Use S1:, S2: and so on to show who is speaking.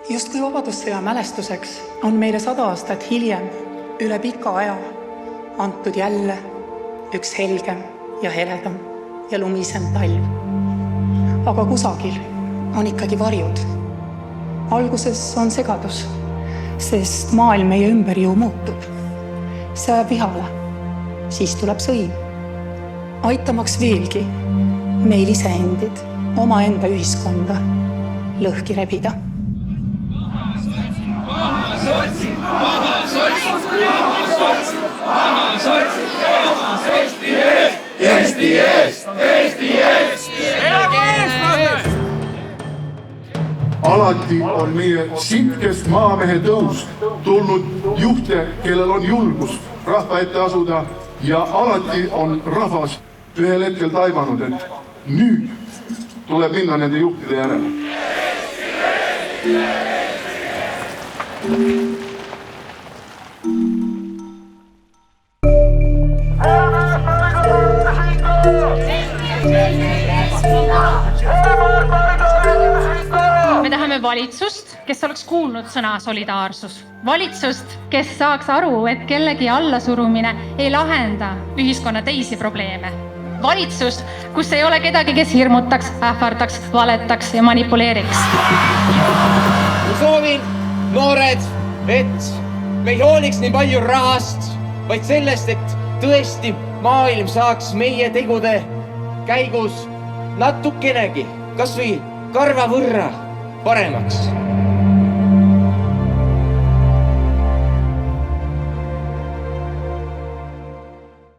S1: Justkui vabadussõja mälestuseks on meile 100 aastat hiljem üle pika aja antud jälle üks helgem ja heledam ja lumisem talv. Aga kusagil on ikkagi varjud. Alguses on segadus, sest maailm meie ümber ju muutub. See ajab vihale, siis tuleb sõim. Aitamaks veelgi meil iseendid omaenda ühiskonda lõhki rebida.
S2: Eesti eest!
S3: Alati on meie sitkest maamehe tõus tulnud juhte, kellel on julgus rahva ette asuda ja alati on rahvas ühel hetkel taibanud, et nüüd tuleb minna nende juhtide järele.
S4: Me tahame valitsust, kes oleks kuulnud sõna solidaarsus. Valitsust, kes saaks aru, et kellegi allasurumine ei lahenda ühiskonna teisi probleeme. Valitsust, kus ei ole kedagi, kes hirmutaks, ähvardaks, valetaks ja manipuleeriks.
S5: Ma soovin, noored, et me ei hooliks nii palju rahast, vaid sellest, et tõesti maailm saaks meie tegude käigus natukenegi, kas või karva võrra paremaks.